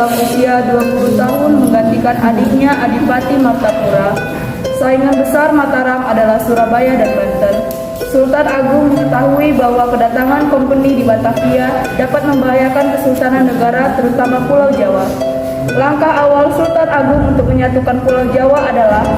dalam usia 20 tahun menggantikan adiknya Adipati Martapura. Saingan besar Mataram adalah Surabaya dan Banten. Sultan Agung mengetahui bahwa kedatangan kompeni di Batavia dapat membahayakan kesultanan negara, terutama Pulau Jawa. Langkah awal Sultan Agung untuk menyatukan Pulau Jawa adalah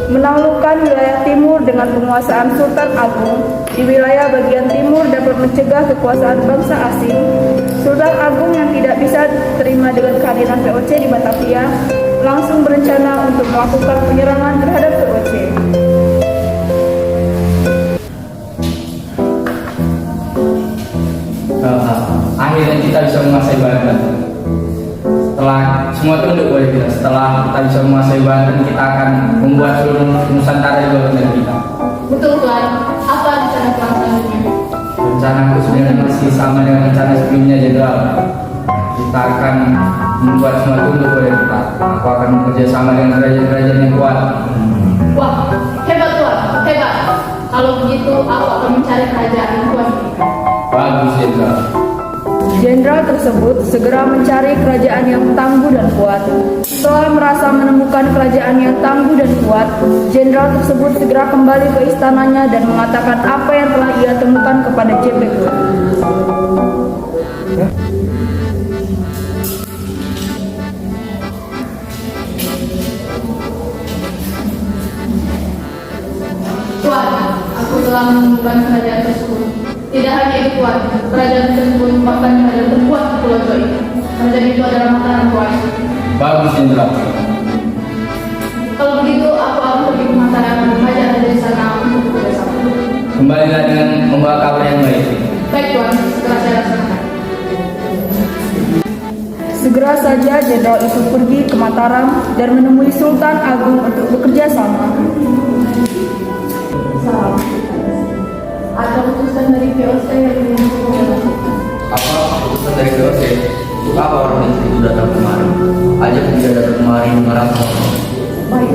menaklukkan wilayah timur dengan penguasaan Sultan Agung. Di wilayah bagian timur dapat mencegah kekuasaan bangsa asing. Sultan Agung yang tidak bisa terima dengan kehadiran VOC di Batavia langsung berencana untuk melakukan penyerangan terhadap VOC. Akhirnya kita bisa menguasai Banten. Setelah semua tunduk boleh kita. Setelah kita bisa menguasai Banten, kita akan membuat seluruh Nusantara juga benar kita. Betul Tuan. Apa rencana Tuan selanjutnya? Rencanaku sebenarnya masih sama dengan rencana sebelumnya, Jenderal. Kita akan membuat semua tunduk boleh kita. Aku akan bekerja sama dengan kerajaan-kerajaan yang kuat. Wah, hebat Tuan, hebat. Kalau begitu, aku akan mencari kerajaan yang Tuan inginkan. Bagus, Jenderal. Jenderal tersebut segera mencari kerajaan yang tangguh dan kuat. Setelah merasa menemukan kerajaan yang tangguh dan kuat, jenderal tersebut segera kembali ke istananya dan mengatakan apa yang telah ia temukan kepada JP Pun. Tuan, aku telah menemukan kerajaan tersebut. Tidak hanya itu Tuan, kerajaan tersebut merupakan kerajaan terkuat di Pulau Jawa ini. Kerajaan itu adalah Mataram Tuan. Bagus, Jenderal. Kalau begitu, aku akan pergi ke Mataram dan mengajak raja di sana untuk bekerja sama. Kembalilah dengan membawa kabar yang baik. Baik Tuan, segera saya laksanakan. Segera saja jenderal itu pergi ke Mataram dan menemui Sultan Agung untuk bekerja sama. Salam. Ada utusan dari VOC yang ingin mengucapkan. Apa keputusan dari VOC? Untuk apa orang itu datang kemari? Ajak dia datang kemari merasa. Baik.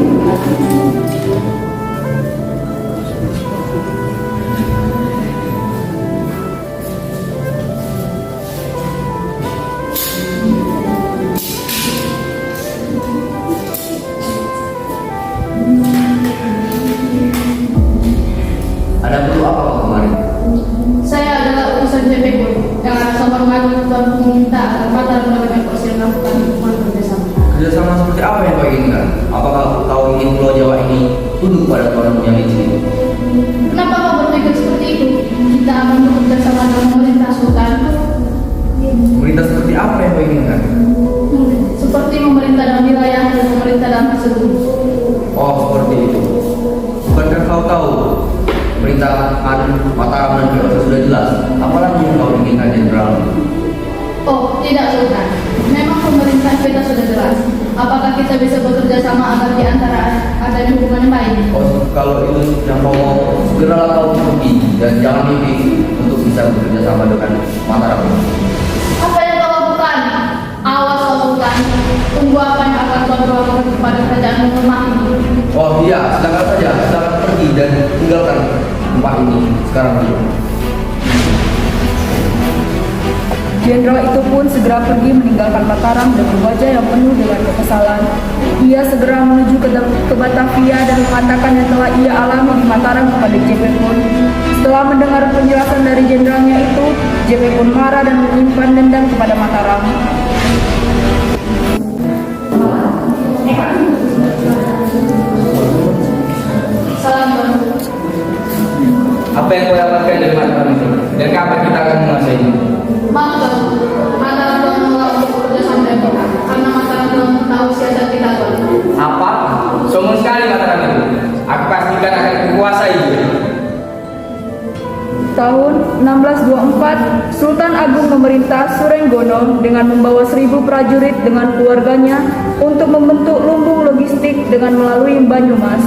Ada perlu apa kau kemarin? Saya adalah utusan JP Pun yang atas nama Rumah Tuan meminta agar Mataram dan VOC melakukan hubungan kerjasama. Kerjasama seperti apa yang kau inginkan? Apakah kau ingin Pulau Jawa ini tunduk pada tuanmu yang izin? Kenapa kau berpikir seperti itu? Kita akan bekerja sama dengan pemerintah Sultan. Pemerintah seperti apa yang kau inginkan? Seperti pemerintah dalam wilayah dan pemerintah dalam tersebut. Oh, seperti itu. Bukankah kau tahu pemerintahan Mataram dan VOC sudah jelas? Apalagi yang kau inginkan, Jenderal? Oh, tidak Sultan. Memang pemerintah kita sudah jelas. Apakah kita bisa bekerja sama agar di antara adanya hubungan yang baik? Oh, kalau itu yang kau mau, segeralah kau pergi dan jangan mimpi untuk bisa bekerja sama dengan Mataram. Apa yang kau lakukan? Awas kau Sultan. Tunggu apa yang akan kau lakukan kepada kerajaan lemah ini. Oh iya, silakan saja, silakan pergi dan tinggalkan tempat ini sekarang juga. Jenderal itu pun segera pergi meninggalkan Mataram dengan wajah yang penuh dengan kekesalan. Ia segera menuju ke Batavia dan mengatakan yang telah ia alami di Mataram kepada JP Pun. Setelah mendengar penjelasan dari jenderalnya itu, JP Pun marah dan menyimpan dendam kepada Mataram. Salam Tuan. Apa yang kau dapatkan dari Mataram itu? Dan kapan kita akan menguasainya? Maaf Tuan, Mataram telah menolak untuk bekerja sama dengan kita karena Mataram telah tahu siasat kita Tuan. Apa? Sombong sekali Mataram itu. Aku pastikan akan kukuasai dia. Tahun 1624, Sultan Agung memerintah Surenggono dengan membawa 1000 prajurit dengan keluarganya untuk membentuk lumbung logistik dengan melalui Banyumas.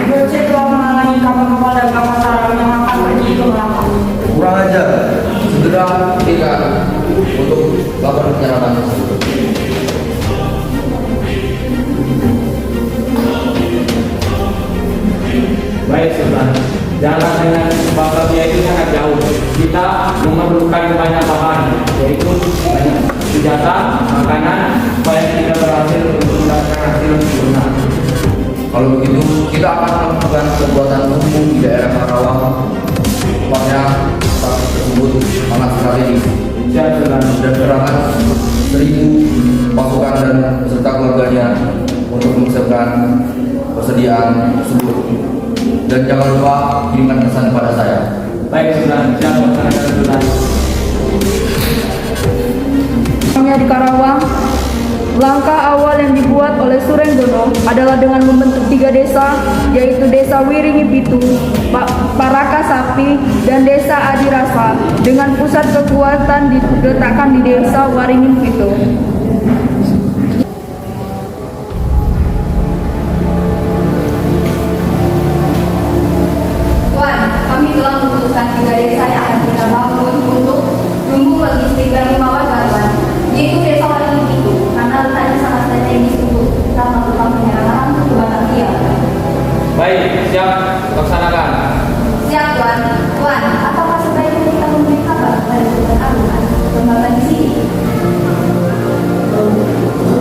VOC telah menangani kapal-kapal dan kapal sarang yang akan pergi ke Melaka. Kurang ajar, segera kita untuk lakukan penyerangan tersebut. Jalan dengan bakatnya itu sangat jauh. Kita memerlukan banyak bahan, yaitu banyak senjata, makanan, supaya kita berhasil untuk mendapatkan hasil yang sempurna. Kalau begitu, kita akan melakukan pembuatan lumbung di daerah Karawang. Tempatnya tempat tersebut sangat strategis dan kerahkan 1.000 pasukan dan beserta keluarganya untuk mempersiapkan persediaan tersebut. Dan jangan lupa kirimkan pesan kepada saya. Baik, Sultan. Siap melaksanakan, Sultan. Di Karawang, langkah awal yang dibuat oleh Surenggono adalah dengan membentuk 3 desa, yaitu Desa Wiringi Pitu, Paraka Sapi, dan Desa Adirasa, dengan pusat kekuatan diletakkan di Desa Waringin Pitu. Tuan, kami telah memutuskan 3 desa yang akan kita bangun untuk lumbung logistik dan membawa bantuan, yaitu Desa Waringin Pitu, karena letaknya sangat strategis untuk kita melakukan penyerangan ke Batavia. Baik, siap laksanakan. Siap, Tuan. Tuan, apakah sebaiknya kita memberi kabar kepada Sultan Agung atas perkembangan di sini?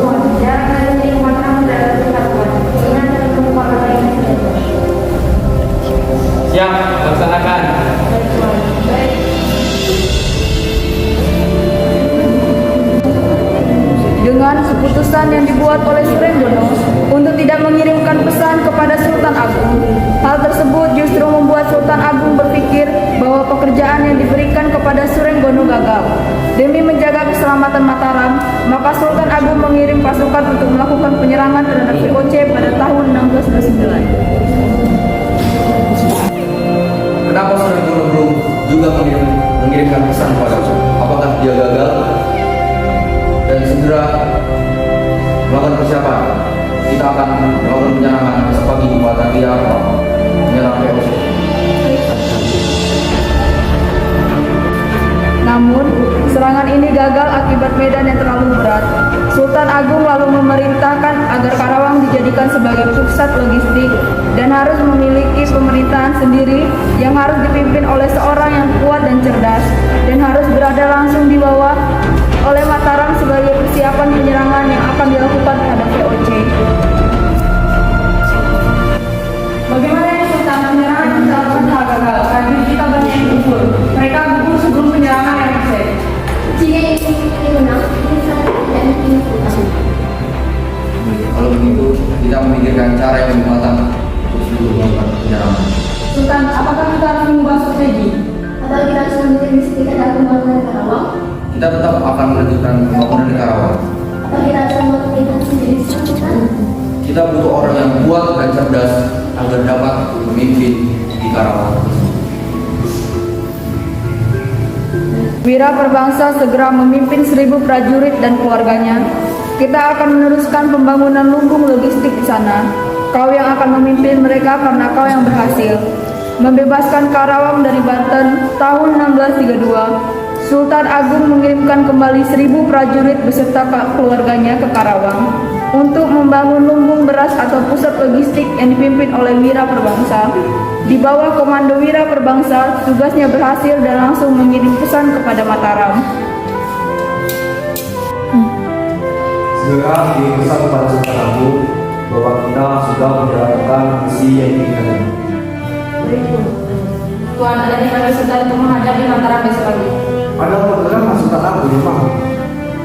Tuan, jangan ada yang makanan dan dekat Tuan. Ingat dan lupa kebaikan saja. Siap laksanakan. Dengan keputusan yang dibuat oleh Surenggono untuk tidak mengirimkan pesan kepada Sultan Agung, hal tersebut justru membuat Sultan Agung berpikir bahwa pekerjaan yang diberikan kepada Surenggono gagal. Demi menjaga keselamatan Mataram, maka Sultan Agung mengirim pasukan untuk melakukan penyerangan terhadap VOC pada tahun 1629. Kenapa Surenggono belum juga mengirimkan pesan kepada saya? Apakah dia gagal? Dan segera melakukan persiapan. Kita akan melakukan penyerangan besok pagi di Batavia, menyerang VOC. Namun, serangan ini gagal akibat medan yang terlalu berat. Sultan Agung lalu memerintahkan agar Karawang dijadikan sebagai pusat logistik dan harus memiliki pemerintahan sendiri yang harus dipimpin oleh seorang yang kuat dan cerdas dan harus berada langsung di bawah oleh Mataram sebagai persiapan penyerangan yang akan dilakukan terhadap VOC. Bagaimana ya Sultan, penyerangan yang dilakukan telah gagal. Prajurit kita banyak yang gugur. Mereka gugur sebelum penyerangan yang selesai. Jika ini menang, ini sangat tidak mungkin, Sultan. Kalau begitu, kita memikirkan cara yang lebih matang untuk sebelum melakukan penyerangan. Sultan, apakah kita harus mengubah strategi? Atau kita harus menuntut misi kita dalam pembangunan Karawang? Kita tetap akan melanjutkan pembangunan di Karawang. Atau kita harus membuat kita sendiri, Sultan? Kita butuh orang yang kuat dan cerdas agar dapat memimpin di Karawang. Wira Perbangsa segera memimpin 1.000 prajurit dan keluarganya. Kita akan meneruskan pembangunan lumbung logistik di sana. Kau yang akan memimpin mereka karena kau yang berhasil membebaskan Karawang dari Banten tahun 1632. Sultan Agung mengirimkan kembali 1.000 prajurit beserta keluarganya ke Karawang untuk membangun lumbung beras atau pusat logistik yang dipimpin oleh Wira Perbangsa. Di bawah komando Wira Perbangsa, tugasnya berhasil dan langsung mengirim pesan kepada Mataram. Segera dipesan kepada Sultan Agung bahwa kita sudah menjalankan misi yang diinginkan. Tuan, ada di mana Sultan untuk menghadapi Mataram besok pagi? Ada program Sultan Agung memang.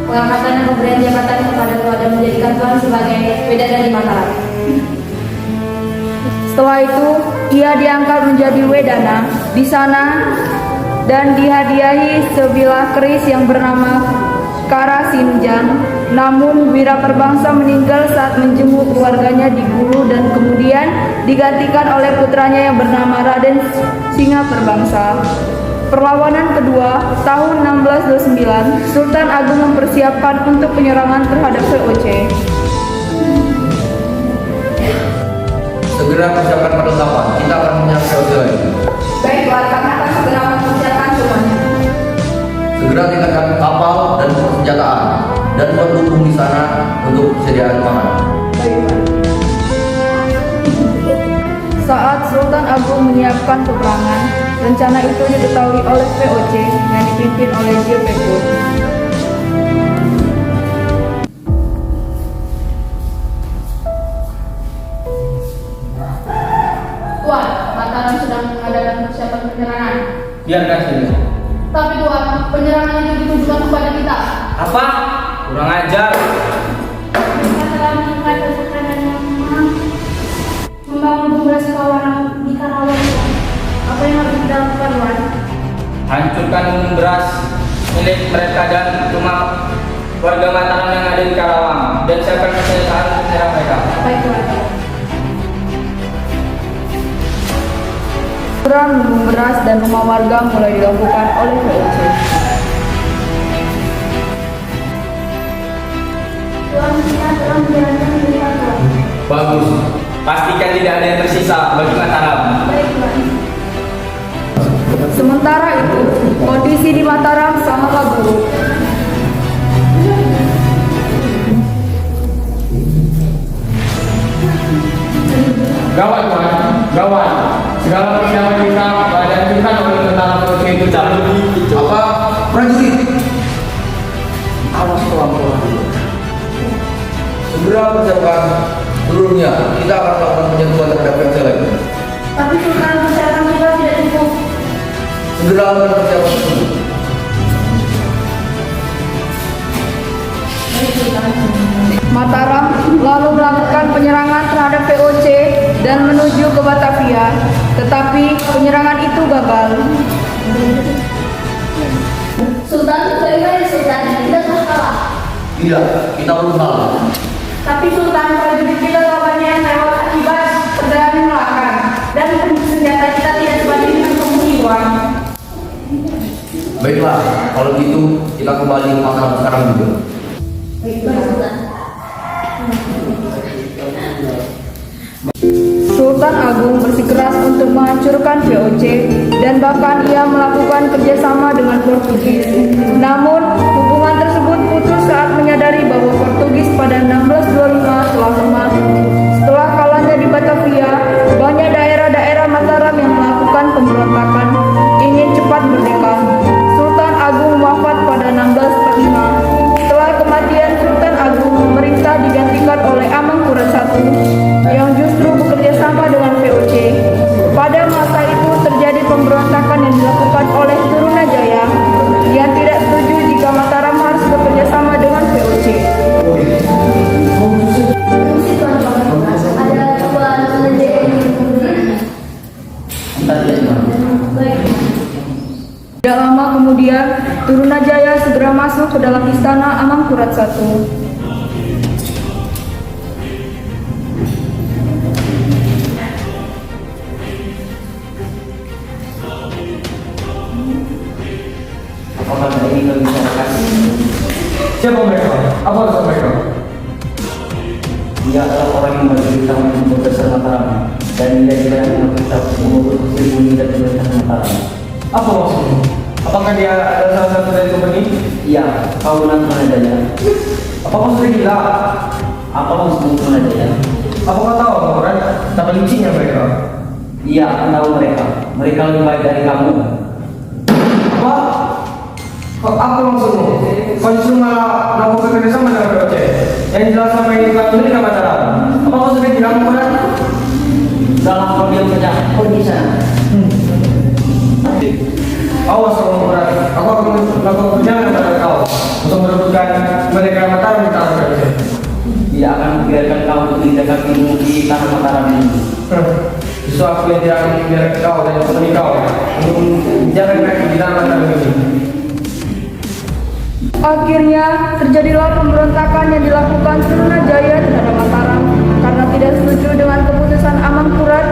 Pengangkatan dan pemberian jabatan kepada Tuan dan menjadikan Tuan sebagai Wedadari Mataram. Setelah itu, ia diangkat menjadi Wedana di sana dan dihadiahi sebilah keris yang bernama Kara Sinjang. Namun Wira Perbangsa meninggal saat menjenguk keluarganya di Gulu dan kemudian digantikan oleh putranya yang bernama Raden Singa Perbangsa. Perlawanan kedua tahun 1629, Sultan Agung mempersiapkan untuk penyerangan terhadap VOC. Segera persiapkan perlengkapan. Kita akan menyerang VOC lagi. Baik Tuan, kami akan segera mempersiapkan semuanya. Segera tingkatkan kapal dan persenjataan dan buat lumbung di sana untuk persediaan pangan. Saat Sultan Agung Agung menyiapkan peperangan. Rencana itu diketahui oleh VOC yang dipimpin oleh JPK. Tuan, Mataram sedang mengadakan persiapan penyerangan. Biarkan saja. Tapi Tuan, penyerangan itu ditujukan kepada kita. Apa? Kurang ajar. Mataram mengingat tekanan yang membangun beberapa kawanan di Karawang. Apa yang harus kita lakukan, Tuan? Hancurkan gunung beras milik mereka dan rumah warga Mataram yang ada di Karawang dan siapkan persenjataan untuk menyerang mereka. Baik, Tuan. Perang gunung beras dan rumah warga mulai dilakukan oleh VOC. Tuan, kita telah menjalankan perintah Tuan. Bagus. Pastikan tidak ada yang tersisa bagi Mataram. Baik, Tuan. Sementara itu, kondisi di Mataram sangatlah buruk. Gawat Tuan, gawat. Segala persiapan kita dihancurkan oleh tentara VOC itu. Apa? Prajurit. Awas kawan-kawan. Segera persiapkan seluruhnya. Kita akan melakukan penyentuhan terhadap VOC lagi. Tapi Sultan, persiapan kita tidak cukup. Segera lakukan persiapan tersebut. Mataram lalu melakukan penyerangan terhadap VOC dan menuju ke Batavia, tetapi penyerangan itu gagal. Sultan, bagaimana Sultan? Kita telah kalah. Tidak, kita belum kalah. Tapi Sultan, prajurit kita lawannya lewat akibat perjalanan melakar dan senjata kita tidak sebanding dengan kemudian. Baiklah, kalau gitu kita kembali ke Mataram sekarang juga. Baik, Sultan. Sultan Agung bersikeras untuk menghancurkan VOC dan bahkan ia melakukan kerjasama dengan Portugis. Namun, hubungan tersebut putus saat menyadari bahwa Portugis pada 1625 telah lemah. Setelah kalahnya di Batavia, banyak daerah-daerah Mataram yang melakukan pemberontakan ingin cepat merdeka. Sultan Agung wafat pada 1645. Setelah kematian Sultan Agung, pemerintah digantikan oleh Amangkurat I yang justru bekerja sama dengan VOC. Pada masa itu terjadi pemberontakan yang dilakukan oleh Turunajaya yang tidak setuju jika Mataram harus bekerja sama dengan VOC. Ada Tuan Lendek. Baik. Tidak lama kemudian, Turunajaya segera masuk ke dalam istana Amangkurat I. Apakah Anda ingin membicarakan? Siapa mereka? Apa alasan mereka? Dia adalah orang yang bercerita untuk besar Mataram dan dia juga yang bercerita untuk bersembunyi dari pemerintahan Mataram. Apa maksudnya? Apakah dia adalah salah satu dari company? Iya, kawanan Turunajaya. Apa maksudnya gila? Apa maksud Turunajaya? Apa kau tahu orang tak lincinya mereka? Iya, aku tahu mereka. Mereka lebih baik dari kamu. Apa? Apa maksudmu? Kau justru malah melakukan kerjasama dengan VOC yang jelas sama ini telah memberikan Mataram. Apa maksudnya tidak kepada? Dalam kau diam saja, pergi sana. Awas kalau berat, aku akan melakukan perjalanan kepada kau untuk merebutkan mereka Mataram di tanah VOC. Tidak akan membiarkan kau untuk menjaga hidupmu di tanah Mataram ini. Justru aku yang tidak akan membiarkan kau dan company kau untuk menjaga mereka di tanah Mataram ini. Akhirnya terjadilah pemberontakan yang dilakukan Turunajaya terhadap Mataram karena tidak setuju dengan keputusan Amangkurat